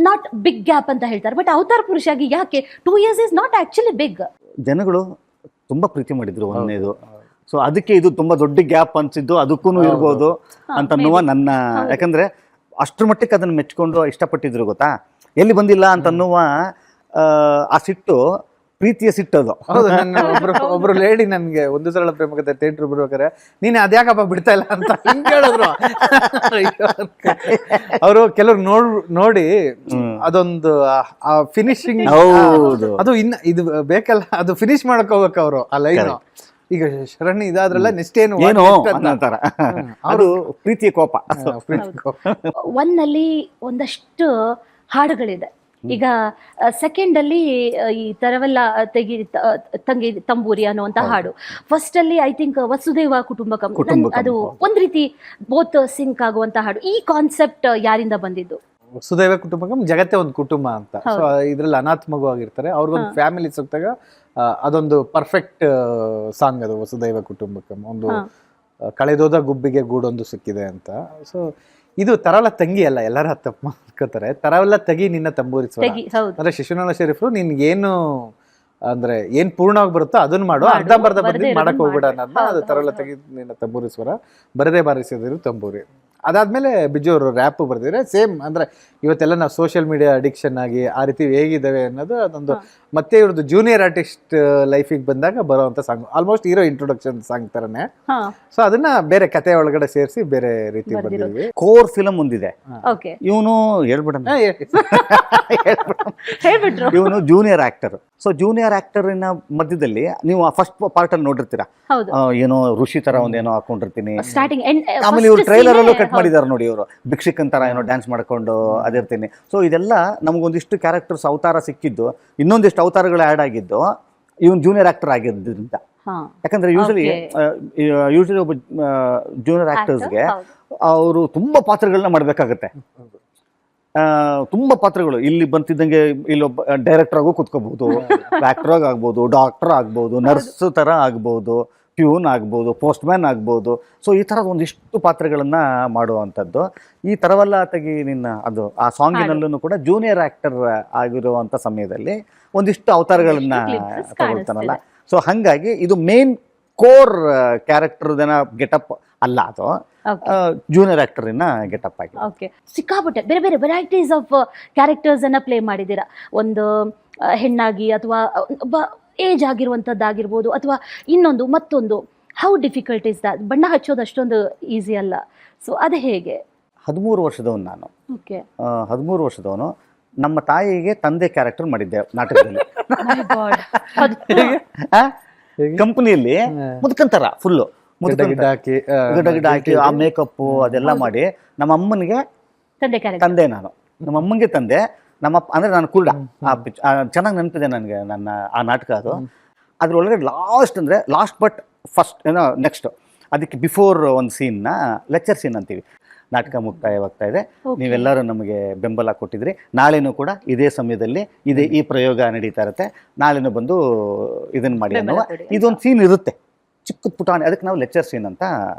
ನಾಟ್ ಬಿಗ್ ಗ್ಯಾಪ್ ಅಂತ ಹೇಳ್ತಾರೆ. ಬಟ್ ಅವತಾರ ಪುರುಷ ಆಗಿ ಯಾಕೆ 2 years is not actually big? ಜನಗಳು ತುಂಬಾ ಪ್ರೀತಿ ಮಾಡಿದ್ರು ಒಂದನೇದು. ಸೊ ಅದಕ್ಕೆ ಇದು ತುಂಬಾ ದೊಡ್ಡ ಗ್ಯಾಪ್ ಅನ್ಸಿದ್ದು ಅದಕ್ಕೂ ಇರ್ಬೋದು ಅಂತನ್ನುವ ನನ್ನ, ಯಾಕಂದ್ರೆ ಅಷ್ಟ್ರ ಮಟ್ಟಕ್ಕೆ ಅದನ್ನ ಮೆಚ್ಕೊಂಡು ಇಷ್ಟಪಟ್ಟಿದ್ರು ಗೊತ್ತಾ. ಎಲ್ಲಿ ಬಂದಿಲ್ಲ ಅಂತನ್ನುವ ಆ ಸಿಟ್ಟು ಪ್ರೀತಿಯ ಸಿಟ್ಟದು. ಹೌದು, ನನ್ನ ಒಬ್ರು ಲೇಡಿ ನನ್ಗೆ ಒಂದು ಸರಳ ಪ್ರೇಮಕತೆ ಥಿಯೇಟರ್ ಬಿಡ್ಬೇಕಾರೆ ನೀನು ಅದ್ಯಾಕಪ್ಪ ಬಿಡ್ತಾ ಇಲ್ಲ ಅಂತ ಹಿಂಗೆ ಹೇಳಿದ್ರು. ಅವರು ಕೆಲವ್ರು ನೋಡಿ ಅದೊಂದು ಫಿನಿಶಿಂಗ್, ಅದು ಇನ್ನ ಇದು ಬೇಕಲ್ಲ, ಅದು ಫಿನಿಶ್ ಮಾಡಕ್ ಹೋಗ್ಬೇಕು ಅವರು ಆ ಲೈನ್. ಈಗ ಶರಣಿ ಇದಾದ್ರಲ್ಲ ನೆಕ್ಸ್ಟ್ ಏನು ಅಂತಾರ, ಅದು ಪ್ರೀತಿಯ ಕೋಪ. ಒನ್ನಲ್ಲಿ ಒಂದಷ್ಟು ಹಾಡುಗಳಿದೆ. ಈಗ ಸೆಕೆಂಡ್ ಅಲ್ಲಿ ಈ ತರವೆಲ್ಲ ತಂಗಿ ತಂಬೂರಿ ಅನ್ನುವಂತ ಹಾಡು. ಫಸ್ಟ್ ಅಲ್ಲಿ ಐ ಥಿಂಕ್ ವಸುದೇವ ಕುಟುಂಬಕಂ, ಅದು ಒಂದ್ ರೀತಿ ಬೋತ್ ಸಿಂಕ್ ಆಗುವಂತ ಹಾಡು. ಈ ಕಾನ್ಸೆಪ್ಟ್ ಯಾರಿಂದ ಬಂದಿದ್ದು? ವಸುದೈವ ಕುಟುಂಬಕಂ ಜಗತ್ತೇ ಒಂದು ಕುಟುಂಬ ಅಂತ. ಸೊ ಇದ್ರಲ್ಲಿ ಅನಾಥ ಮಗು ಆಗಿರ್ತಾರೆ, ಅವ್ರಿಗೊಂದು ಫ್ಯಾಮಿಲಿ ಸಿಕ್ತಾಗ ಅದೊಂದು ಪರ್ಫೆಕ್ಟ್ ಸಾಂಗ್ ಅದು ವಸುದೈವ ಕುಟುಂಬಕಂ. ಒಂದು ಕಳೆದೋದ ಗುಬ್ಬಿಗೆ ಗೂಡೊಂದು ಸಿಕ್ಕಿದೆ ಅಂತ. ಸೊ ಇದು ತರವಲ್ಲ ತಂಗಿ ಅಲ್ಲ, ಎಲ್ಲರೂ ತಪ್ಪು ಮಾಡ್ಕೋತಾರೆ. ತರವಲ್ಲ ತಗಿ ನಿನ್ನ ತಂಬೂರಿ ಸ್ವರ ಹೌದು. ಅಂದ್ರೆ ಶಿಶುನಾಳ ಶರೀಫ್ರು ನಿನ್ಗೇನು ಅಂದ್ರೆ ಏನ್ ಪೂರ್ಣವಾಗಿ ಬರುತ್ತೋ ಅದನ್ನ ಮಾಡು, ಅರ್ಧ ಬರ್ಧ ಬಂದು ಮಾಡಕ್ ಹೋಗ್ಬಿಡ ಅನ್ನೋದನ್ನ ಅದು ತರವಲ್ಲ ತಗಿ ನಿನ್ನ ತಂಬೂರಿ ಸ್ವರ ಬರದೇ ಬಾರಿಸಿದ್ರು ತಂಬೂರಿ. ಅದಾದ್ಮೇಲೆ ಬಿಜು ಅವರು ರ್ಯಾಪ್ ಬರ್ದಿದ್ರೆ ಸೇಮ್ ಅಂದ್ರೆ ಇವತ್ತೆಲ್ಲ ನಾವು ಸೋಷಿಯಲ್ ಮೀಡಿಯಾ ಅಡಿಕ್ಷನ್ ಆಗಿ ಆ ರೀತಿ ಹೇಗಿದ್ದಾವೆ ಅನ್ನೋದು ಅದೊಂದು ಮತ್ತೆ ಇವ್ರದ್ದು ಜೂನಿಯರ್ ಆರ್ಟಿಸ್ಟ್ ಲೈಫಿಗೆ ಬಂದಾಗ ಬರೋವಂಥ song, almost hero introduction song ತರನೇ. ಸೊ ಅದನ್ನ ಬೇರೆ ಕತೆ ಒಳಗಡೆ ಸೇರಿಸಿ ಬೇರೆ ರೀತಿ ಬಂದಿದ್ವಿ. ಕೋರ್ ಫಿಲಮ್ ಒಂದಿದೆ, ಓಕೆ, ಇವನು ಹೇಳ್ಬಿಡ ಹೇಳ್ಬಿಟ್ರು ಇವನು ಜೂನಿಯರ್ ಆಕ್ಟರ್. ಸೊ ಜೂನಿಯರ್ ಆಕ್ಟರಿನ ಮಧ್ಯದಲ್ಲಿ ನೀವು ಫಸ್ಟ್ ಪಾರ್ಟ್ ಅಲ್ಲಿ ನೋಡಿರ್ತೀರಾ, ಹೌದು, ಏನೋ ಋಷಿ ತರ ಒಂದೇನೋ ಹಾಕೊಂಡಿರ್ತೀನಿ. ಸ್ಟಾರ್ಟಿಂಗ್ ಆಮೇಲೆ ಇವ್ರು ಟ್ರೈಲರ್ ಅಲ್ಲೂ ಕಟ್ ಮಾಡಿದಾರೆ ನೋಡಿ, ಇವರು ಭಿಕ್ಷಿಕನ್ ತರ ಏನೋ ಡ್ಯಾನ್ಸ್ ಮಾಡ್ಕೊಂಡು ಅದಿರ್ತೀನಿ. ಸೊ ಇದೆಲ್ಲ ನಮಗೊಂದಿಷ್ಟು ಕ್ಯಾರೆಕ್ಟರ್ಸ್ ಅವತಾರ ಸಿಕ್ಕಿದ್ದು, ಇನ್ನೊಂದಿಷ್ಟು ಅವತಾರಗಳು ಆ್ಯಡ್ ಆಗಿದ್ದು ಇವನ್ ಜೂನಿಯರ್ ಆಕ್ಟರ್ ಆಗಿದ್ದರಿಂದ. ಯಾಕಂದ್ರೆ ಯೂಶಲಿ ಒಬ್ಬ ಜೂನಿಯರ್ ಆಕ್ಟರ್ಸ್ಗೆ ಅವರು ತುಂಬಾ ಪಾತ್ರಗಳನ್ನ ಮಾಡ್ಬೇಕಾಗತ್ತೆ. ತುಂಬಾ ಪಾತ್ರಗಳು ಇಲ್ಲಿ ಬಂತಿದ್ದಂಗೆ ಇಲ್ಲೊಬ್ಬ ಡೈರೆಕ್ಟರ್ ಆಗೋ ಕುತ್ಕೋಬಹುದು, ಆಕ್ಟರ್ ಆಗ್ಬೋದು, ಡಾಕ್ಟರ್ ಆಗ್ಬೋದು, ನರ್ಸ್ ತರ ಆಗ್ಬೋದು, ಪ್ಯೂನ್ ಆಗ್ಬೋದು, ಪೋಸ್ಟ್ ಮ್ಯಾನ್ ಆಗ್ಬೋದು. ಸೊ ಈ ಥರದ ಒಂದಿಷ್ಟು ಪಾತ್ರಗಳನ್ನು ಮಾಡುವಂಥದ್ದು. ಈ ಥರವಲ್ಲ ತೆಗಿ ನಿನ್ನ ಅದು ಆ ಸಾಂಗಿನಲ್ಲೂ ಕೂಡ ಜೂನಿಯರ್ ಆ್ಯಕ್ಟರ್ ಆಗಿರುವಂಥ ಸಮಯದಲ್ಲಿ ಒಂದಿಷ್ಟು ಅವತಾರಗಳನ್ನು ತಗೊಳ್ತಾನಲ್ಲ. ಸೊ ಹಾಗಾಗಿ ಇದು ಮೇನ್ ಕೋರ್ ಕ್ಯಾರೆಕ್ಟರ್ದನ ಗೆಟಪ್ ಅಲ್ಲ, ಅದು ಜೂನಿಯರ್ ಆಕ್ಟರಿನ ಗೆಟಪ್ ಆಗಿದೆ. ಓಕೆ, ಸಿಕ್ಕಾಪಟ್ಟೆ ಬೇರೆ ಬೇರೆ ವೆರೈಟೀಸ್ ಆಫ್ ಕ್ಯಾರೆಕ್ಟರ್ಸ್ ಅನ್ನ ಪ್ಲೇ ಮಾಡಿದ್ದೀರಾ. ಒಂದು ಹೆಣ್ಣಾಗಿ ಅಥವಾ ಒಬ್ಬ ಏಜ್ ಆಗಿರುವಂಥದ್ದಾಗಿರ್ಬೋದು, ಅಥವಾ ಇನ್ನೊಂದು ಮತ್ತೊಂದು. How difficult is that? ಬಣ್ಣ ಹಚ್ಚೋದು ಅಷ್ಟೊಂದು ಈಸಿ ಅಲ್ಲ. ಸೊ ಅದು ಹೇಗೆ? 13 ವರ್ಷದವನು ನಾನು. ಓಕೆ, 13 ವರ್ಷದವನು. ನಮ್ಮ ತಾಯಿಗೆ ತಂದೆ ಕ್ಯಾರೆಕ್ಟರ್ ಮಾಡಿದ್ದೆ ನಾಟಕದಲ್ಲಿ. ಕಂಪನಿಯಲ್ಲಿ ಮುದ್ಕಂತಾರ ಫುಲ್ಲು ಗಿಡ ಹಾಕಿ ಆ ಮೇಕಪ್ ಅದೆಲ್ಲ ಮಾಡಿ ನಮ್ಮ ಅಮ್ಮನಿಗೆ ತಂದೆ, ನಾನು ನಮ್ಮ ಅಮ್ಮಂಗೆ ತಂದೆ. ನಮ್ಮಪ್ಪ ಅಂದ್ರೆ ನಾನು ಕೂಡ ಚೆನ್ನಾಗಿ ನೆನಪಿದೆ ನನಗೆ ನನ್ನ ಆ ನಾಟಕ. ಅದು ಅದ್ರೊಳಗಡೆ ಲಾಸ್ಟ್ ಬಟ್ ಫಸ್ಟ್ ಏನೋ ನೆಕ್ಸ್ಟ್ ಅದಕ್ಕೆ ಬಿಫೋರ್ ಒಂದು ಸೀನ್ನ ಲೆಕ್ಚರ್ ಸೀನ್ ಅಂತೀವಿ. ನಾಟಕ ಮುಕ್ತಾಯವಾಗ್ತಾ ಇದೆ, ನೀವೆಲ್ಲರೂ ನಮಗೆ ಬೆಂಬಲ ಕೊಟ್ಟಿದ್ರಿ, ನಾಳೆನೂ ಕೂಡ ಇದೇ ಸಮಯದಲ್ಲಿ ಈ ಪ್ರಯೋಗ ನಡೀತಾ ಇರುತ್ತೆ, ನಾಳೆನೂ ಬಂದು ಇದನ್ನ ಮಾಡಿ ಅನ್ನುವ ಇದೊಂದು ಸೀನ್ ಇರುತ್ತೆ, ಚಿಕ್ಕ ಪುಟಾಣಿ. ಅದಕ್ಕೆ ನಾವು ಲೆಕ್ಚರ್ ಸೀನ್ ಅಂತ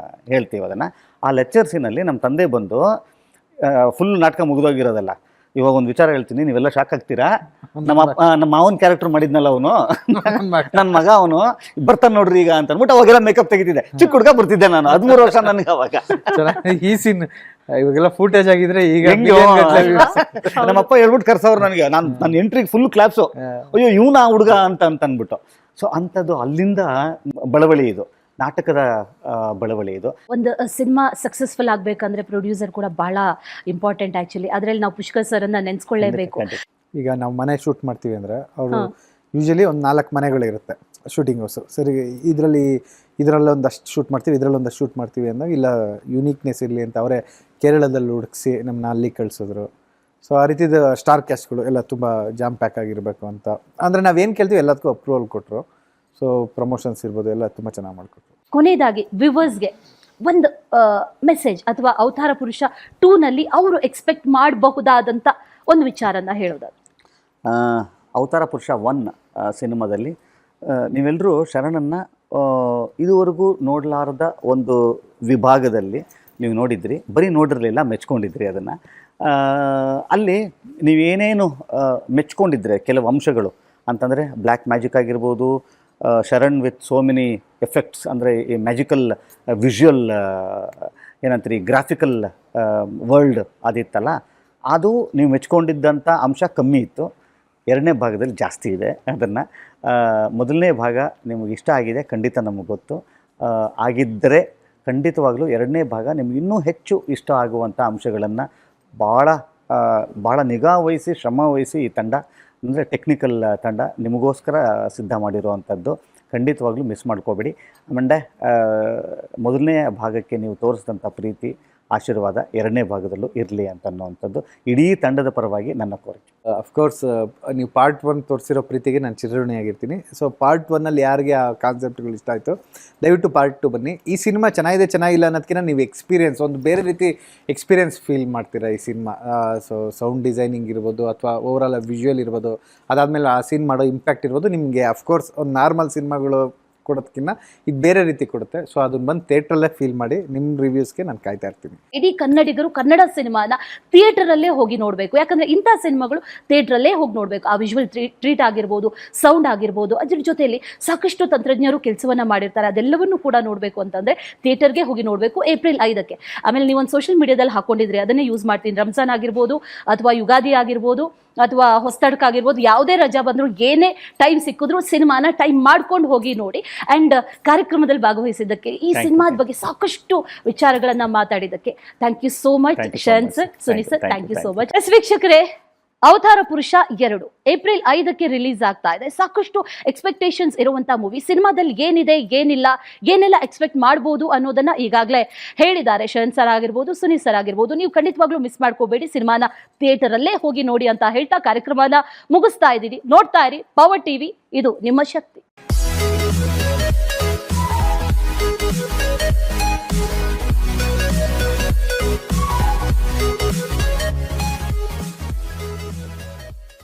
ಹೇಳ್ತೀವಿ ಅದನ್ನು. ಆ ಲೆಕ್ಚರ್ ಸೀನಲ್ಲಿ ನಮ್ಮ ತಂದೆ ಬಂದು ಫುಲ್ ನಾಟಕ ಮುಗಿದೋಗಿರೋದಲ್ಲ, ಇವಾಗ ಒಂದು ವಿಚಾರ ಹೇಳ್ತೀನಿ, ನೀವೆಲ್ಲ ಶಾಕ್ ಆಗ್ತೀರಾ. ನಮ್ಮ ಮಾವನ ಕ್ಯಾರೆಕ್ಟರ್ ಮಾಡಿದ್ನಲ್ಲ ಅವನು, ನನ್ನ ಮಗ ಅವನು ಬರ್ತಾನೆ ನೋಡ್ರಿ ಈಗ ಅಂತ ಅಂದ್ಬಿಟ್ಟು ಅವಾಗೆಲ್ಲ ಮೇಕಪ್ ತೆಗಿತಿದ್ದೆ. ಚಿಕ್ಕ ಹುಡುಗ ಬರ್ತಿದ್ದೆ ನಾನು, 13 ವರ್ಷ ನನಗೆ ಅವಾಗ. ಈ ಸೀನ್ ಇವಾಗೆಲ್ಲ ಫೂಟೇಜ್ ಆಗಿದ್ರೆ ಈಗ ನಮ್ಮಪ್ಪ ಹೇಳ್ಬಿಟ್ಟು ಕರ್ಸವ್ರು ನನಗೆ. ನನ್ನ ಎಂಟ್ರಿಗೆ ಫುಲ್ ಕ್ಲಾಪ್ಸು, ಅಯ್ಯೋ ಇವನ ಹುಡುಗ ಅಂತ ಅಂದ್ಬಿಟ್ಟು. ಸೊ ಅಂಥದ್ದು ಅಲ್ಲಿಂದ ಬಳವಳಿ, ಇದು ನಾಟಕದ ಬಳವಳಿ. ಇದು ಒಂದು ಸಿನಿಮಾ ಸಕ್ಸಸ್ಫುಲ್ ಆಗ್ಬೇಕಂದ್ರೆ ಪ್ರೊಡ್ಯೂಸರ್ ಕೂಡ ಬಹಳ ಇಂಪಾರ್ಟೆಂಟ್ ಆಕ್ಚುಲಿ. ಅದ್ರಲ್ಲಿ ನಾವು ಪುಷ್ಕರ್ ಸರ್ ಅನ್ನ ನೆನ್ಸ್ಕೊಳ್ಳೇಬೇಕು. ಈಗ ನಾವು ಮನೆ ಶೂಟ್ ಮಾಡ್ತೀವಿ ಅಂದ್ರೆ ಅವರು ಯೂಶಲಿ ಒಂದು 4 ಮನೆಗಳಿರುತ್ತೆ ಶೂಟಿಂಗ್ ಹೌಸು. ಸರಿ, ಇದರಲ್ಲಿ ಒಂದಷ್ಟು ಶೂಟ್ ಮಾಡ್ತೀವಿ, ಇದರಲ್ಲಿ ಒಂದಷ್ಟು ಶೂಟ್ ಮಾಡ್ತೀವಿ ಅಂದಾಗ ಇಲ್ಲ ಯುನೀಕ್ನೆಸ್ ಇರಲಿ ಅಂತ ಅವರೇ ಕೇರಳದಲ್ಲಿ ಹುಡುಕಿಸಿ ನಮ್ಮನ್ನ ಅಲ್ಲಿ ಕಳಿಸಿದ್ರು. ಸೊ ಆ ರೀತಿದ ಸ್ಟಾರ್ ಕ್ಯಾಸ್ಟ್ಗಳು ಎಲ್ಲ ತುಂಬ ಜಾಮ್ ಪ್ಯಾಕ್ ಆಗಿರಬೇಕು ಅಂತ ಅಂದರೆ ನಾವೇನು ಕೇಳ್ತೀವಿ ಎಲ್ಲದಕ್ಕೂ ಅಪ್ರೂವಲ್ ಕೊಟ್ಟರು. ಸೊ ಪ್ರಮೋಷನ್ಸ್ ಇರ್ಬೋದು ಎಲ್ಲ ತುಂಬ ಚೆನ್ನಾಗಿ ಮಾಡಿಕೊಟ್ರು. ಕೊನೆಯದಾಗಿ ವ್ಯೂವರ್ಸ್ಗೆ ಒಂದು ಮೆಸೇಜ್ ಅಥವಾ ಅವತಾರ ಪುರುಷ 2ನಲ್ಲಿ ಅವರು ಎಕ್ಸ್ಪೆಕ್ಟ್ ಮಾಡಬಹುದಾದಂಥ ಒಂದು ವಿಚಾರನ ಹೇಳೋದಾದ್ರೆ. ಅವತಾರ ಪುರುಷ 1 ಸಿನಿಮಾದಲ್ಲಿ ನೀವೆಲ್ಲರೂ ಶರಣನ್ನ ಇದುವರೆಗೂ ನೋಡಲಾರದ ಒಂದು ವಿಭಾಗದಲ್ಲಿ ನೀವು ನೋಡಿದ್ರಿ, ಬರೀ ನೋಡಿರಲಿಲ್ಲ, ಮೆಚ್ಕೊಂಡಿದ್ರಿ ಅದನ್ನು. ಅಲ್ಲಿ ನೀವೇನೇನು ಮೆಚ್ಕೊಂಡಿದ್ರೆ ಕೆಲವು ಅಂಶಗಳು ಅಂತಂದರೆ ಬ್ಲ್ಯಾಕ್ ಮ್ಯಾಜಿಕ್ ಆಗಿರ್ಬೋದು, Sharan with so many effects, ಅಂದರೆ ಈ ಮ್ಯಾಜಿಕಲ್ ವಿಷುವಲ್ ಏನಂತೀರಿ ಗ್ರಾಫಿಕಲ್ ವರ್ಲ್ಡ್ ಅದಿತ್ತಲ್ಲ, ಅದು ನೀವು ಮೆಚ್ಕೊಂಡಿದ್ದಂಥ ಅಂಶ ಕಮ್ಮಿ ಇತ್ತು. 2ನೇ ಭಾಗದಲ್ಲಿ ಜಾಸ್ತಿ ಇದೆ ಅದನ್ನು. ಮೊದಲನೇ ಭಾಗ ನಿಮಗೆ ಇಷ್ಟ ಆಗಿದೆ, ಖಂಡಿತ ನಮಗೆ ಗೊತ್ತು. ಆಗಿದ್ದರೆ ಖಂಡಿತವಾಗಲೂ 2ನೇ ಭಾಗ ನಿಮ್ಗೆ ಇನ್ನೂ ಹೆಚ್ಚು ಇಷ್ಟ ಆಗುವಂಥ ಅಂಶಗಳನ್ನು ಭಾಳ ನಿಗಾ ವಹಿಸಿ ಶ್ರಮ ವಹಿಸಿ ಈ ತಂಡ ಅಂದರೆ ಟೆಕ್ನಿಕಲ್ ತಂಡ ನಿಮಗೋಸ್ಕರ ಸಿದ್ಧ ಮಾಡಿರುವಂಥದ್ದು. ಖಂಡಿತವಾಗ್ಲೂ ಮಿಸ್ ಮಾಡ್ಕೋಬೇಡಿ. ಆಮೇಲೆ ಮೊದಲನೇ ಭಾಗಕ್ಕೆ ನೀವು ತೋರಿಸಿದಂಥ ಪ್ರೀತಿ ಆಶೀರ್ವಾದ 2ನೇ ಭಾಗದಲ್ಲೂ ಇರಲಿ ಅಂತ ಅನ್ನುವಂಥದ್ದು ಇಡೀ ತಂಡದ ಪರವಾಗಿ ನನ್ನ ಕೋರಿಕೆ. ಅಫ್ಕೋರ್ಸ್ ನೀವು ಪಾರ್ಟ್ 1 ತೋರಿಸಿರೋ ಪ್ರೀತಿಗೆ ನಾನು ಚಿರಋಣಿಯಾಗಿರ್ತೀನಿ. ಸೊ ಪಾರ್ಟ್ 1ನಲ್ಲಿ ಯಾರಿಗೆ ಆ ಕಾನ್ಸೆಪ್ಟ್ಗಳು ಇಷ್ಟ ಆಯಿತು ದಯವಿಟ್ಟು ಪಾರ್ಟ್ 2 ಬನ್ನಿ. ಈ ಸಿನಿಮಾ ಚೆನ್ನಾಗಿದೆ ಚೆನ್ನಾಗಿಲ್ಲ ಅನ್ನೋದಕ್ಕಿಂತ ನೀವು ಎಕ್ಸ್ಪೀರಿಯನ್ಸ್ ಒಂದು ಬೇರೆ ರೀತಿ ಎಕ್ಸ್ಪೀರಿಯನ್ಸ್ ಫೀಲ್ ಮಾಡ್ತೀರಾ ಈ ಸಿನಿಮಾ. ಸೊ ಸೌಂಡ್ ಡಿಸೈನಿಂಗ್ ಇರ್ಬೋದು ಅಥವಾ ಓವರಾಲ್ ವಿಜುವಲ್ ಇರ್ಬೋದು, ಅದಾದಮೇಲೆ ಆ ಸೀನ್ ಮಾಡೋ ಇಂಪ್ಯಾಕ್ಟ್ ಇರ್ಬೋದು ನಿಮಗೆ. ಅಫ್ಕೋರ್ಸ್ ಒಂದು ನಾರ್ಮಲ್ ಸಿನಿಮಾಗಳು ಕೊಡೋದಕ್ಕಿಂತ ಇದು ಬೇರೆ ರೀತಿ ಕೊಡುತ್ತೆ. ಸೊ ಅದನ್ನ ಬಂದು ಥಿಯೇಟ್ರಲ್ಲೇ ಫೀಲ್ ಮಾಡಿ ನಿಮ್ಮ ರಿವ್ಯೂಸ್ಗೆ ನಾನು ಕಾಯ್ತಾ ಇರ್ತೀನಿ. ಇಡೀ ಕನ್ನಡಿಗರು ಕನ್ನಡ ಸಿನಿಮಾನ ಥಿಯೇಟರ್ ಅಲ್ಲೇ ಹೋಗಿ ನೋಡಬೇಕು. ಯಾಕಂದ್ರೆ ಇಂಥ ಸಿನಿಮಾಗಳು ಥಿಯೇಟರ್ ಅಲ್ಲೇ ಹೋಗಿ ನೋಡಬೇಕು. ಆ ವಿಜುವಲ್ ಟ್ರೀಟ್ ಆಗಿರ್ಬೋದು, ಸೌಂಡ್ ಆಗಿರ್ಬೋದು, ಅದ್ರ ಜೊತೆಯಲ್ಲಿ ಸಾಕಷ್ಟು ತಂತ್ರಜ್ಞರು ಕೆಲಸವನ್ನ ಮಾಡಿರ್ತಾರೆ. ಅದೆಲ್ಲವನ್ನೂ ಕೂಡ ನೋಡಬೇಕು ಅಂತಂದ್ರೆ ಥಿಯೇಟರ್ಗೆ ಹೋಗಿ ನೋಡಬೇಕು ಏಪ್ರಿಲ್ 5ಕ್ಕೆ. ಆಮೇಲೆ ನೀವೊಂದು ಸೋಷಿಯಲ್ ಮೀಡಿಯಾದಲ್ಲಿ ಹಾಕೊಂಡಿದ್ರಿ, ಅದನ್ನೇ ಯೂಸ್ ಮಾಡ್ತೀನಿ. ರಂಜಾನ್ ಆಗಿರ್ಬೋದು ಅಥವಾ ಯುಗಾದಿ ಆಗಿರ್ಬೋದು ಅಥವಾ ಹೊಸತಡ್ಕ ಆಗಿರ್ಬೋದು, ಯಾವುದೇ ರಜಾ ಬಂದ್ರು ಏನೇ ಟೈಮ್ ಸಿಕ್ಕಿದ್ರು ಸಿನಿಮಾನ ಟೈಮ್ ಮಾಡ್ಕೊಂಡು ಹೋಗಿ ನೋಡಿ. ಅಂಡ್ ಕಾರ್ಯಕ್ರಮದಲ್ಲಿ ಭಾಗವಹಿಸಿದ್ದಕ್ಕೆ, ಈ ಸಿನಿಮಾದ ಬಗ್ಗೆ ಸಾಕಷ್ಟು ವಿಚಾರಗಳನ್ನ ಮಾತಾಡಿದ್ದಕ್ಕೆ thank you so much Sharan sir, Suni sir, thank you so much. ವೀಕ್ಷಕರೇ, ಅವತಾರ ಪುರುಷ 2 ಏಪ್ರಿಲ್ 5ಕ್ಕೆ ರಿಲೀಸ್ ಆಗ್ತಾ ಇದೆ. ಸಾಕಷ್ಟು ಎಕ್ಸ್ಪೆಕ್ಟೇಷನ್ಸ್ ಇರುವಂತಹ ಮೂವಿ. ಸಿನಿಮಾದಲ್ಲಿ ಏನಿದೆ, ಏನಿಲ್ಲ, ಏನೆಲ್ಲ ಎಕ್ಸ್ಪೆಕ್ಟ್ ಮಾಡ್ಬೋದು ಅನ್ನೋದನ್ನ ಈಗಾಗಲೇ ಹೇಳಿದ್ದಾರೆ ಶರಣ್ ಸರ್ ಆಗಿರ್ಬೋದು, ಸುನಿ ಸರ್ ಆಗಿರ್ಬೋದು. ನೀವು ಖಂಡಿತವಾಗ್ಲೂ ಮಿಸ್ ಮಾಡ್ಕೋಬೇಡಿ, ಸಿನಿಮಾನ ಥಿಯೇಟರ್ ಅಲ್ಲೇ ಹೋಗಿ ನೋಡಿ ಅಂತ ಹೇಳ್ತಾ ಕಾರ್ಯಕ್ರಮನ ಮುಗಿಸ್ತಾ ಇದ್ದೀವಿ. ನೋಡ್ತಾ ಇರಿ ಪವರ್ ಟಿವಿ, ಇದು ನಿಮ್ಮ ಶಕ್ತಿ.